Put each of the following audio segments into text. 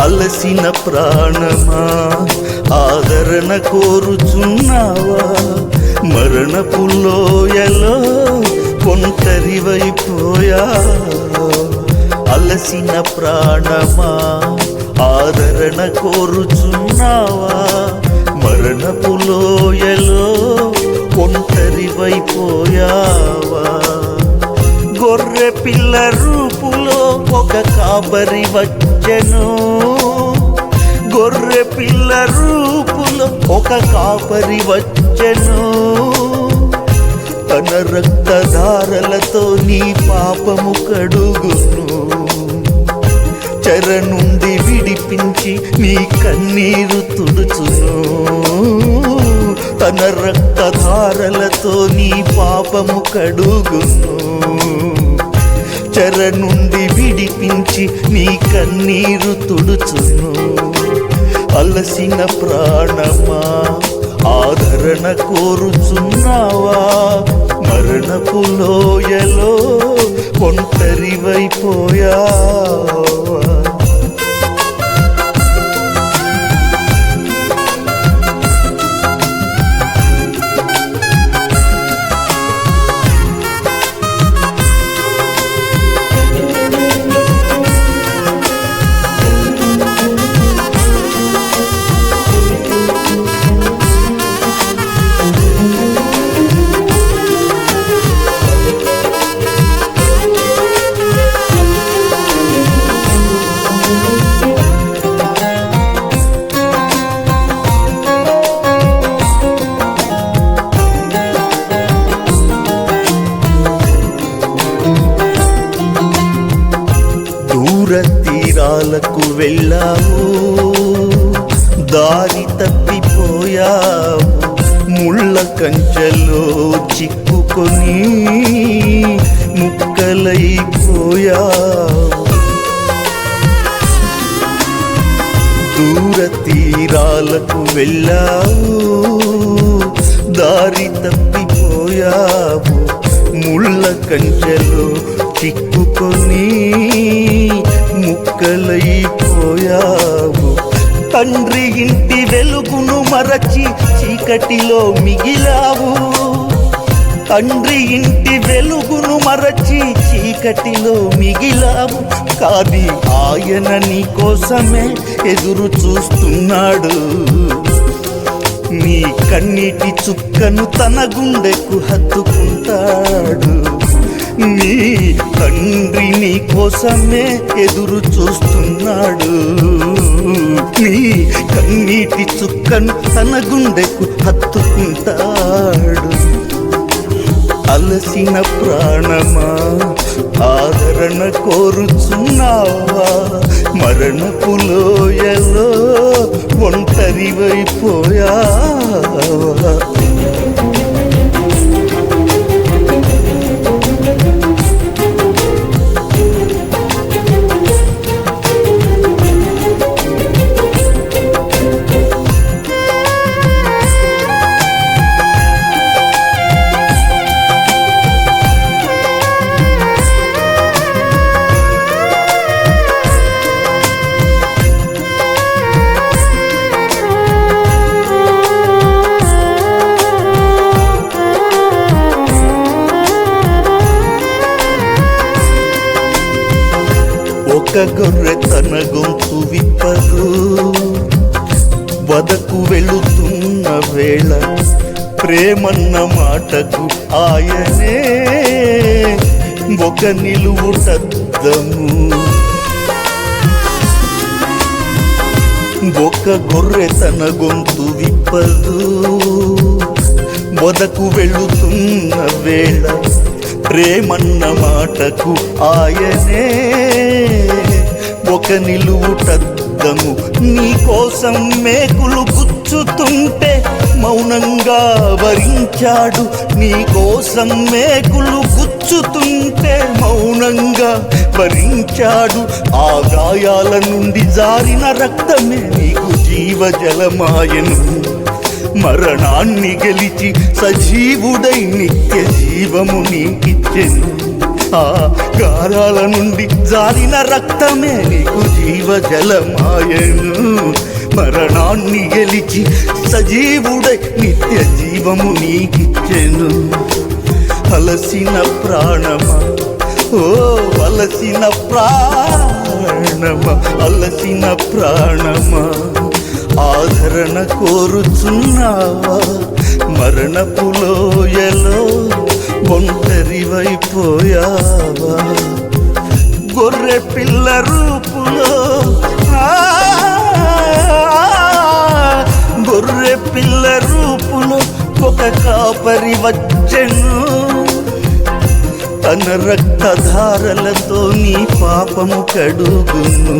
అలసిన ప్రాణమా ఆదరణ కోరుచున్నావా? మరణపు లోయలో ఒంటరివైపోయా. అలసిన ప్రాణమా ఆదరణ కోరుచున్నావా? మరణపు లోయలో ఒంటరివైపోయావా? గొర్రె పిల్ల రూపులో ఒక కాపరి వచ్చెను. గొర్రె పిల్ల రూపులో ఒక కాపరి వచ్చెను. తన రక్తధారలతో నీ పాపము కడుగును. చెర నుండి విడిపించి నీ కన్నీరు తుడుచును. తన రక్తధారలతో నీ పాపము కడుగును. చెర నుండి విడిపించి నీ కన్నీరు తుడుచును. అలసిన ప్రాణమా ఆదరణ కోరుచున్నావా? మరణపు లోయలో ఒంటరివైపోయావా? తీరాలకు వెళ్ళావు, దారి తప్పిపోయావు. ముళ్ళ కంచెలో చిక్కుకొని ముక్కలైపోయావు. దూర తీరాలకు వెళ్ళావు, దారి తప్పిపోయావు. ముళ్ళ కంచెలో చిక్కుకొని ముక్కలైపోయావు. తండ్రి ఇంటి వెలుగును మరచి చీకటిలో మిగిలావు. తండ్రి ఇంటి వెలుగును మరచి చీకటిలో మిగిలావు. కాది ఆయన నీ కోసమే ఎదురు చూస్తున్నాడు. నీ కన్నీటి చుక్కను తన గుండెకు హత్తుకుంటాడు. నీ తండ్రి నీ కోసమే ఎదురు చూస్తున్నాడు. నీ కన్నీటి చుక్కను తన గుండెకు హత్తుకుంటాడు. అలసిన ప్రాణమా ఆదరణ కోరుచున్నావా? మరణపు లోయలో ఒంటరివైపోయావా? ఒక గొర్రె తన గొంతు విప్పదు. వదకు వెళుతున్న వేళ ప్రేమన్న మాటకు ఆయనే ఒక నిలువుటద్దము. ఒక గొర్రె తన గొంతు విప్పదు, వదకు వెళుతున్న వేళ ప్రేమన్న మాటకు ఆయనే ఒక నిలువుటద్దము. నీ కోసం మేకులు గుచ్చుతుంటే మౌనంగా భరించాడు, నీ కోసం మేకులు గుచ్చుతుంటే మౌనంగా భరించాడు. ఆ గాయాల నుండి జారిన రక్తమే నీకు జీవజలమాయను. మరణాన్ని గెలిచి సజీవుడై నిత్య జీవము నీకిచ్చెను. ఆ గాయాల నుండి జారిన రక్తమే నీకు జీవజలమాయను. మరణాన్ని గెలిచి సజీవుడై నిత్య జీవము నీకిచ్చెను. అలసిన ప్రాణమా, ఓ అలసిన ప్రాణమా, అలసిన ప్రాణమా, ఆదరణ కోరుచున్నావా? మరణపు లోయలో ఒంటరివైపోయావా? గొర్రె పిల్ల రూపులో, గొర్రె పిల్ల రూపులో ఒక కాపరి వచ్చెను. తన రక్తధారలతో నీ పాపము కడుగును.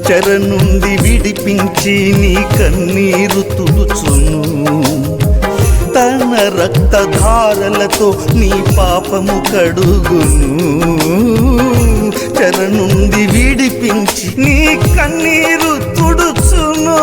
చెర నుండి విడిపించి నీ కన్నీరు తుడుచును. తన రక్తధారలతో నీ పాపము కడుగును. చెర నుండి విడిపించి నీ కన్నీరు తుడుచును.